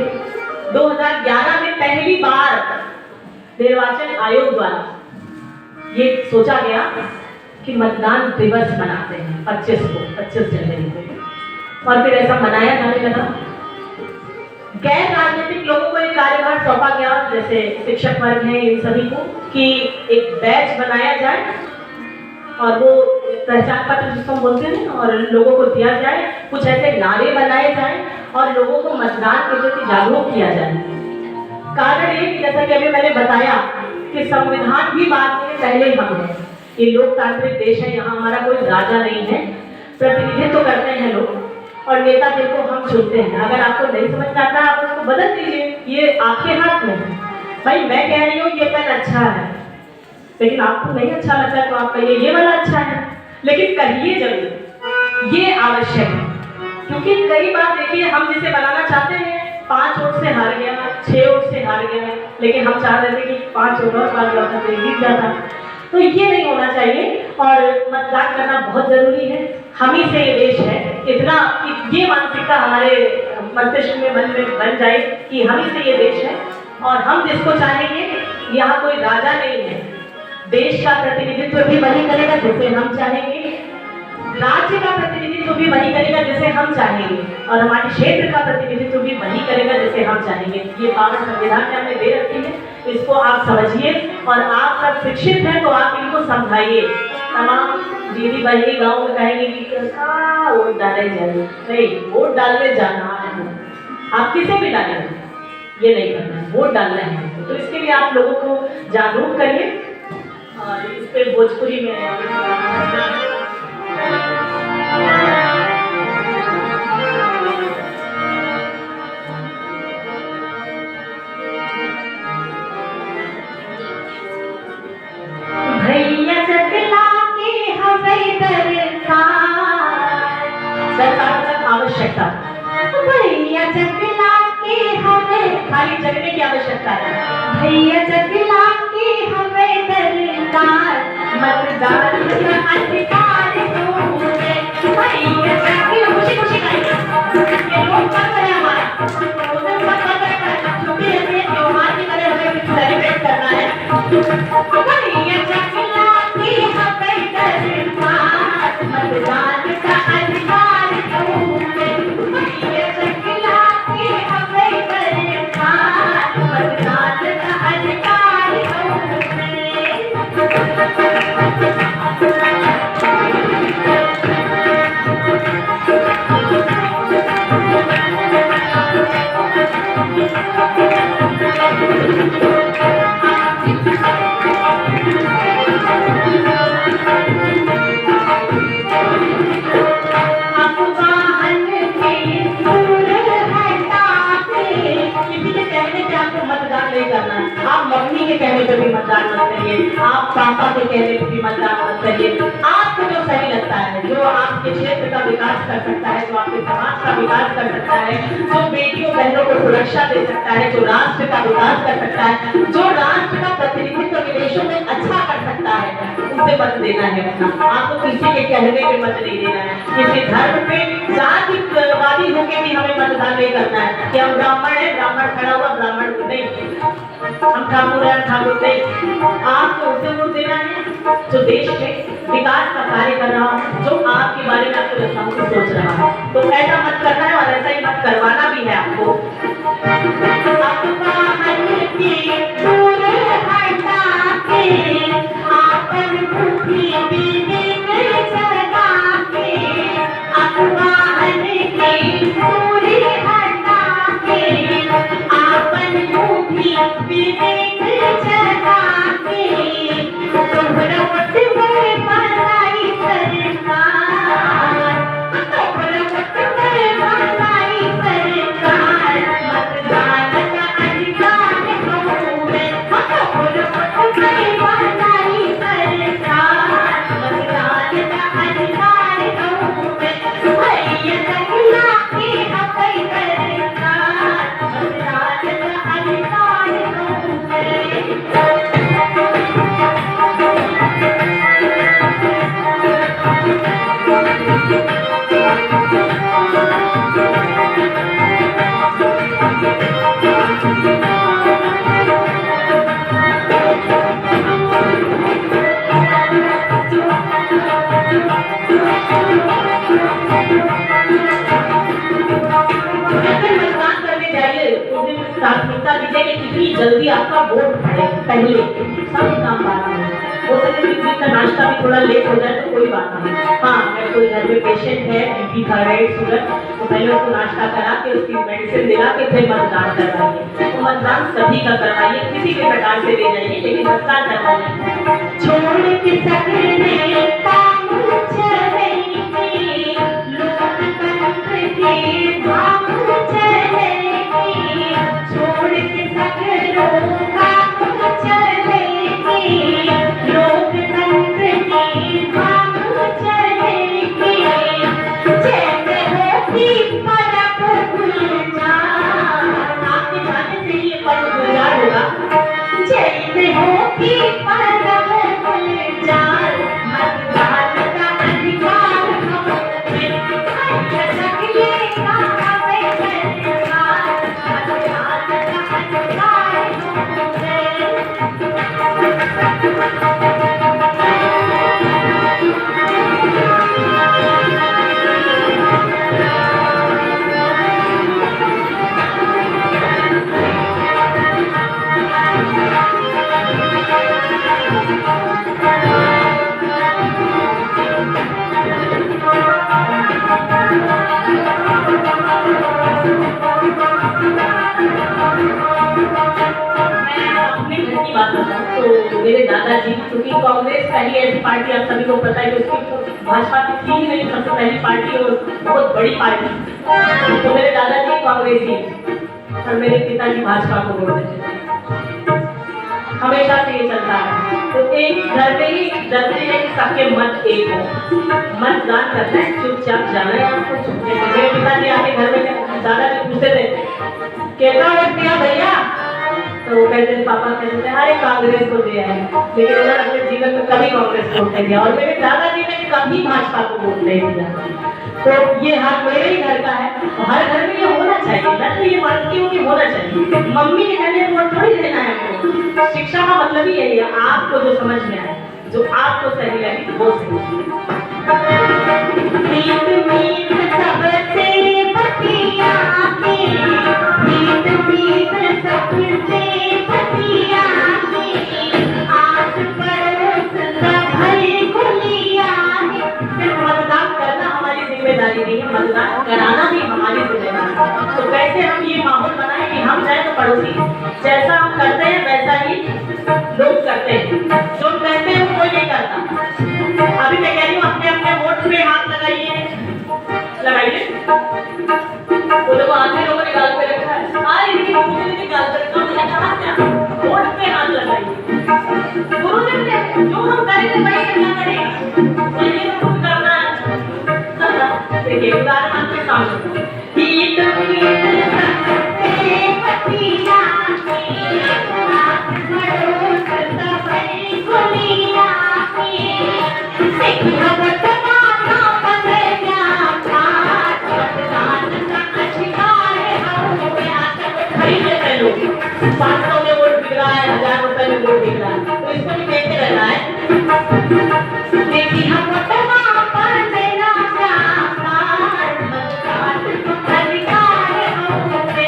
2011 में पहली बार निर्वाचन आयोग द्वारा ये सोचा गया कि मतदान दिवस मनाते हैं 25 जनवरी को, और फिर ऐसा मनाया जाने लगा। गैर राजनीतिक लोगों को एक कार्यभार सौंपा गया, जैसे शिक्षक वर्ग है इन सभी को, कि एक बैच बनाया जाए और वो पहचान पत्र जिसको हम बोलते हैं और लोगों को दिया जाए, कुछ ऐसे नारे बनाए जाए और लोगों को मतदान के प्रति जागरूक किया जाए। कारण ये कि जैसा कि अभी मैंने बताया कि संविधान भी बाद में पहले हम हैं, ये लोकतांत्रिक देश है, यहाँ हमारा कोई राजा नहीं है, प्रतिनिधित्व करते हैं लोग और नेता जिनको हम चुनते हैं। अगर आपको नहीं समझ में आता आप उसको बदल दीजिए, ये आपके हाथ में है। भाई मैं कह रही हूँ ये पेन अच्छा है, लेकिन आपको नहीं अच्छा लगता तो आप कहिए ये वाला अच्छा है, लेकिन कहिए जरूर, ये आवश्यक है। क्योंकि कई बार देखिए हम जिसे बनाना चाहते हैं 5 वोट से हार गया, 6 वोट से हार गया, लेकिन हम चाह रहे थे कि 5 वोट और 5 जाता तो जीत जाता। तो ये नहीं होना चाहिए और मतदान करना बहुत जरूरी है। हम ही से ये देश है, इतना ये मानसिकता हमारे मस्तिष्क में मन में बन जाए कि हम ही से ये देश है और हम जिसको चाहेंगे, यहाँ कोई राजा नहीं है, देश का प्रतिनिधित्व भी वही करेगा जिसे हम चाहेंगे, राज्य का प्रतिनिधित्व भी वही करेगा जिसे हम चाहेंगे, और हमारे क्षेत्र का प्रतिनिधित्व भी वही करेगा जिसे हम चाहेंगे। ये पावर संविधान में हमने दे रखी है, इसको आप समझिए और आप सब शिक्षित हैं तो आप इनको समझाइए। तमाम दीदी बहनी गाँव में कहेंगे कि वोट डाले जाए, नहीं, वोट डालने जाना है, आप किसे भी डालें, ये नहीं करना है, वोट डालना है। तो इसके लिए आप लोगों को जागरूक करिए और इस पे भोजपुरी में भैया जगला के हमें दरकार तक आवश्यकता, भैया जगला के हमें खाली जगने की आवश्यकता है, भैया जगला के हमें दरकार, मतदान का अधिकार दूंगे, भैया जगला खुशी खुशी ये लोग कर रहे हैं हमारा क्योंकि हमें त्योहार की तरह हमें सेलिब्रेट करना है। भैया जगला के हमें दरकार, मतदान का अधिकार दूंगे, भैया जगला के हमें दरकार, मतदान का अधिकार दूंगे। आप मम्मी के कहने पर भी मतदान मत करिए, आप पापा के कहने पर भी मतदान मत करिए, आपको जो सही लगता है, जो आपके क्षेत्र का विकास कर सकता है, जो आपके समाज का विकास कर सकता है, जो बेटियों बहनों को सुरक्षा दे सकता है, जो राष्ट्र का विकास कर सकता है, जो राष्ट्र का प्रतिनिधित्व विदेशों में अच्छा कर सकता है, उसे मत देना है अपना। आपको किसी के कहने पे मत नहीं देना है, किसी धर्म पे जातिवादी होकर भी हमें मतदान नहीं करना है कि हम ब्राह्मण है, ब्राह्मण खड़ा हुआ ब्राह्मण को नहीं, हम ठाकुर है ठाकुर नहीं। आपको उसे वोट देना है जो देश में विकास का कार्य कर रहा हो, जो आपके बारे में आपको रचनाओं को सोच रहा है। तो ऐसा मत करना है और ऐसा ही मत करवाना भी है आपको। प्राथमिकता दीजिए कि कितनी जल्दी आपका वोट पड़े, पहले सब काम बात है। हो सके कि का नाश्ता भी थोड़ा लेट हो जाए तो कोई बात नहीं। हाँ, अगर कोई घर में पेशेंट है, बीपी थायराइड शुगर, तो पहले उसको नाश्ता करा के उसकी मेडिसिन दिला के फिर मतदान करवाइए। तो मतदान सभी का करवाइए, किसी भी प्रकार से ले जाइए, लेकिन मतदान करवाइए। छोड़ के सकने काम चलेगी, लोकतंत्र के धाम चलेगी, छोड़ के सकनों काम चलेगी, लोकतंत्र की धाम चलेगी। जैसे होती परब गुलजार, आपके जाने से ये पर्व गुलजार होगा। जैसे होती परब गुलजार, मतदान का अधिकार हमें सकलेगा हमें सरकार, मतदान का अधिकार तो मेरे दादाजी, क्योंकि कांग्रेस पहली ऐसी पार्टी, आप सभी को पता है कि उसकी भाजपा की थी ही नहीं, सबसे पहली पार्टी और बहुत बड़ी पार्टी। तो मेरे दादाजी कांग्रेसी और मेरे पिताजी भाजपा को वोट देते थे। हमेशा से ये चलता है। तो एक घर में ही जरूरी है कि सबके मत एक हो, मतदान करना है, चुपचाप जाना है आपको। मेरे पिताजी आके घर में दादाजी पूछते थे क्या वोट दिया भैया, तो कहते पापा कहते थे अरे कांग्रेस को दिया है, लेकिन उन्होंने अपने जीवन में कभी कांग्रेस को वोट नहीं दिया। और मेरे दादाजी ने कभी भाजपा को वोट नहीं दिया। तो ये हर मेरे ही घर का है, हर घर में ये होना चाहिए। मैं तो ये मानती हूँ कि होना चाहिए। मम्मी के कहने वोट थोड़ी देना है आपको। शिक्षा का मतलब ही यही है, आपको जो समझ में आए, जो आपको सही लगे वो सही। मतदान कराना भी हमारी जिम्मेदारी है। तो कैसे हम ये माहौल बनाएं कि हम चाहे तो पड़ोसी जैसा हम करते हैं वैसा ही लोग करते हैं, जो कहते हैं वो नहीं करता। अभी मैं कह रही हूँ अपने अपने वोट पे हाथ लगाइए, लगाइए। वो लोग आधे लोगों ने गाल पे रखा है, मुझे गाल पे रखा, मैंने कहा क्या वोट पे हाथ लगाइए। गुरुदेव ने जो हम करेंगे वही करना पड़ेगा, करना है। देखिए देखी हम वहाँ पर मेरा प्यार मदकार अधिकार होते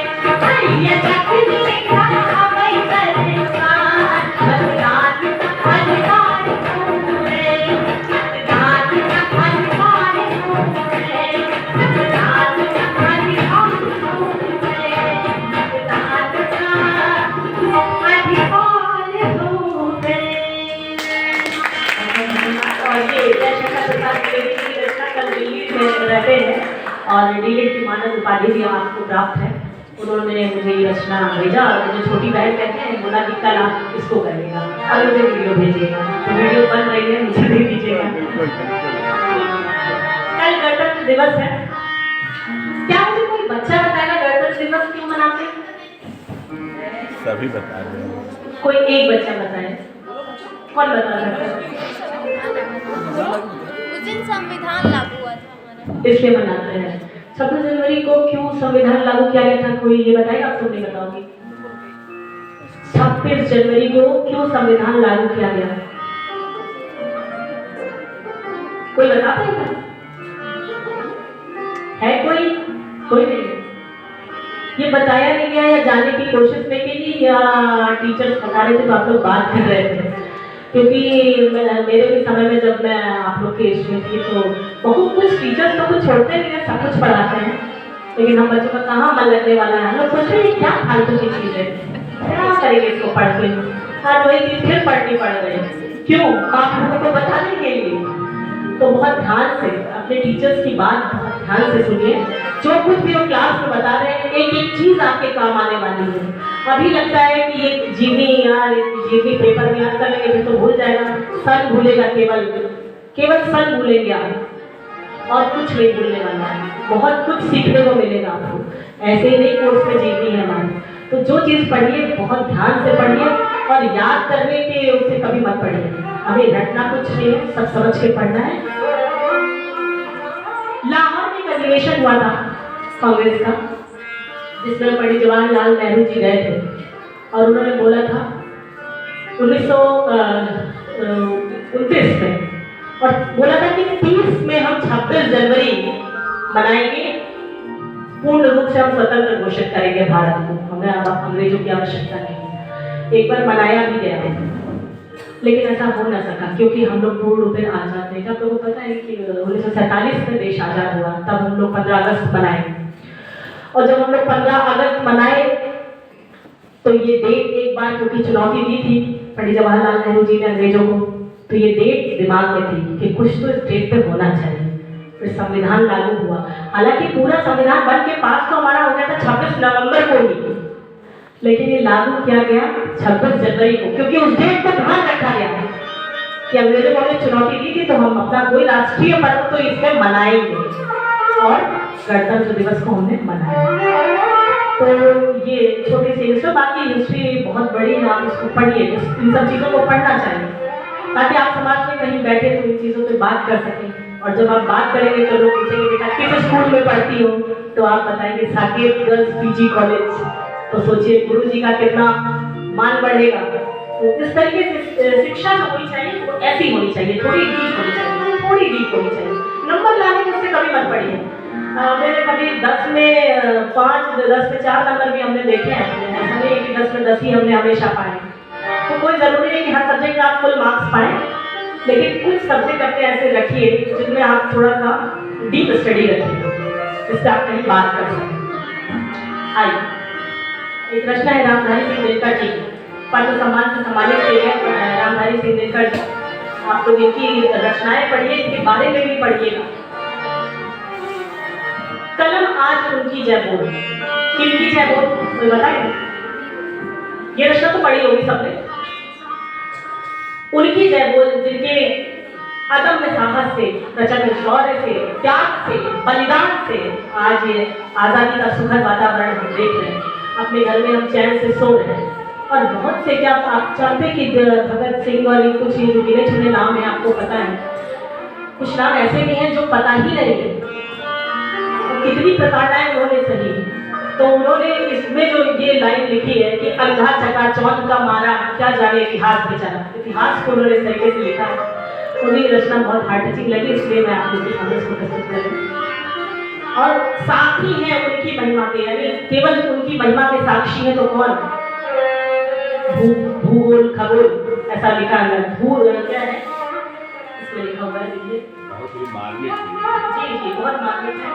ये जख्मी का हमें सरकार मदकार अधिकार होते मदकार अधिकार होते मदकार अधिकार होते रहते हैं और डीलिट की मानद उपाधि भी आपको प्राप्त है। उन्होंने मुझे ये रचना भेजा और मुझे छोटी बहन कहते हैं बोला कि कल आप इसको करिएगा और मुझे वीडियो भेजिएगा। तो वीडियो बन रही है, मुझे दे दीजिएगा। कल गणतंत्र दिवस है। क्या मुझे कोई बच्चा बताएगा गणतंत्र दिवस क्यों मनाते हैं? सभी बता रहे हैं। कोई एक बच्चा बताए, कौन बता सकता है? उस दिन संविधान लागू हुआ था हमारा, इसलिए मनाते हैं। 26 जनवरी को क्यों संविधान लागू किया गया था, कोई ये बताएगा? आप तुम नहीं बताओगे। 26 जनवरी को क्यों संविधान लागू किया गया, कोई बता पाएगा? है कोई? कोई नहीं। ये बताया नहीं गया या जानने की कोशिश नहीं की या टीचर्स बता रहे थे तो आप लोग बात कर रहे थे? क्योंकि मेरे भी समय में जब मैं आप लोग के एज में थी तो बहुत कुछ टीचर्स तो कुछ छोड़ते नहीं है, सब कुछ पढ़ाते हैं, लेकिन हम बच्चों का कहाँ मन लगने वाला है। हम लोग सोच रहे हैं क्या फालतू की चीज़ है, क्या करेंगे इसको पढ़ के। हाँ, वही चीज़ फिर पढ़नी पड़ रही। क्यों? आप लोगों को बताने के लिए। तो बहुत ध्यान से अपने टीचर्स की बात बहुत ध्यान से सुनिए। जो कुछ भी वो क्लास में बता रहे हैं एक एक चीज़ आपके काम आने वाली है। अभी लगता है कि ये जीवनी यार जीवनी पेपर में याद कर लेंगे फिर तो भूल जाएगा, सन भूलेगा, केवल सन भूलेंगे आप और कुछ नहीं भूलने वाला है। बहुत कुछ सीखने को मिलेगा आपको। ऐसे ही नहीं कोर्स में जीवनी है हमारी। तो जो चीज़ पढ़िए बहुत ध्यान से पढ़िए और याद करने के उससे कभी मत पढ़िए। हमें रटना कुछ नहीं है, सब समझ के पढ़ना है। लाहौर में एक अधिवेशन हुआ था कांग्रेस का, जिसमें पंडित जवाहरलाल नेहरू जी गए थे और उन्होंने बोला था 1929 में, और बोला था कि 30 में हम 26 जनवरी मनाएंगे, पूर्ण रूप से हम स्वतंत्र घोषित करेंगे भारत को, हमें अब अंग्रेजों की आवश्यकता नहीं। एक बार मनाया भी गया है लेकिन ऐसा हो ना सका क्योंकि हम लोग पूर्ण रूप से आज़ाद थे। आप लोगों को पता है कि 1947 में देश आज़ाद हुआ, तब हम लोग 15 अगस्त मनाए और जब हम लोग 15 अगस्त मनाए तो ये डेट एक बार क्योंकि चुनौती दी थी पंडित जवाहरलाल नेहरू जी ने अंग्रेजों को, तो ये डेट दिमाग में थी कि कुछ तो इस डेट पे होना चाहिए। फिर संविधान लागू हुआ। हालांकि पूरा संविधान बन के पास तो हमारा हो गया था 26 नवंबर को ही, लेकिन ये लागू किया गया 26 जनवरी को क्योंकि उस डेट को ध्यान रखा गया कि अंग्रेजों को हमने चुनौती दी थी तो हम अपना कोई राष्ट्रीय पर्व तो इसमें मनाएंगे और गणतंत्र दिवस को हमने मनाया। तो ये छोटी सी हिस्ट्री, बाकी हिस्ट्री बहुत बड़ी है, आप इसको पढ़िए। इन सब चीज़ों को पढ़ना चाहिए ताकि आप समाज में कहीं बैठे तो इन चीज़ों पे बात कर सकें। और जब आप बात करेंगे तो लोग पूछेंगे बेटा किस स्कूल में पढ़ती हो, तो आप बताएंगे साकेत गर्ल्स पीजी कॉलेज। तो सोचिए गुरु जी का कितना मान बढ़ेगा। तो इस तरीके से शिक्षा जो होनी चाहिए वो ऐसी होनी चाहिए, थोड़ी डीप होनी चाहिए, थोड़ी डीप होनी चाहिए। नंबर लाने में उससे कभी मत पढ़िए। मैंने कभी 10 में 5, 10 में 4 नंबर भी हमने देखे हैं। ऐसा नहीं है कि 10 में 10 ही हमने हमेशा पाए। तो कोई ज़रूरी नहीं कि हर सब्जेक्ट में आप फुल मार्क्स पाएँ, लेकिन कुछ सब्जेक्ट अपने ऐसे रखिए जिनमें आप थोड़ा सा डीप स्टडी रखिए, जिससे आप कहीं बात कर सकें। आइए, एक रचना है रामधारी सिंह दिनकर जी, पद्म सम्मान से सम्मानित किए गए रामधारी सिंह दिनकर जी। आप लोग इनकी रचनाएं पढ़िए, इनके बारे में भी पढ़िएगा। कलम आज उनकी जय बोल, किनकी जय बोल कोई बताए? ये रचना तो पढ़ी होगी सबने। उनकी जय बोल जिनके अदम्य साहस से, प्रचंड शौर्य से, त्याग से, बलिदान से आज ये आज़ादी का सुखद वातावरण हम देख रहे हैं। अपने घर में हम चैन से सो रहे हैं। और बहुत से, क्या आप जानते कि भगत सिंह और कुछ जो गिने चुने नाम हैं आपको पता है, कुछ नाम ऐसे भी हैं जो पता ही नहीं है। कितनी प्रताड़नाएं उन्होंने सही, तो उन्होंने इसमें जो ये लाइन लिखी है कि अंधा चकाचौंध का मारा क्या जाने इतिहास बेचारा, इतिहास को उन्होंने इस तरीके से लिखा है। मुझे ये रचना बहुत हार्ट टचिंग लगी, इसलिए मैं आप लोगों के सामने इसको प्रस्तुत कर रही हूँ। और साक्षी है उनकी महिमा के, यानी केवल उनकी महिमा के साक्षी है तो कौन? भूगोल खगोल ऐसा लिखा है, भू क्या है इसमें लिखा हुआ है, देखिए बहुत ही मार्मिक है। जी जी बहुत मार्मिक है।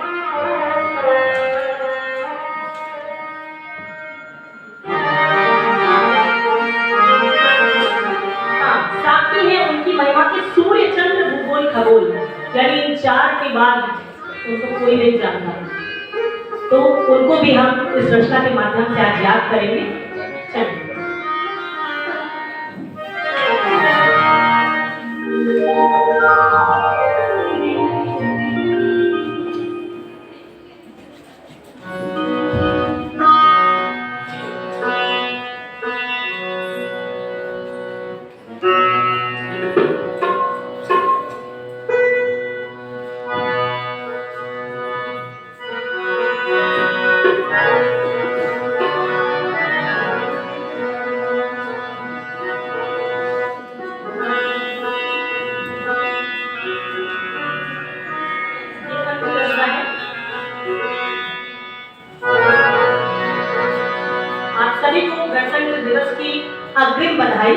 साक्षी है उनकी महिमा के सूर्य चंद्र भूगोल खगोल, यानी इन चार के बाद उनको कोई नहीं जानता, तो उनको भी हम इस रचना के माध्यम से आज याद करेंगे। चलिए सभी को गणतंत्र दिवस की अग्रिम बधाई,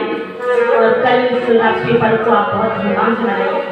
और कल इस राष्ट्रीय पर्व को आप बहुत धूमधाम से मनाइए।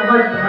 बहुत बहुत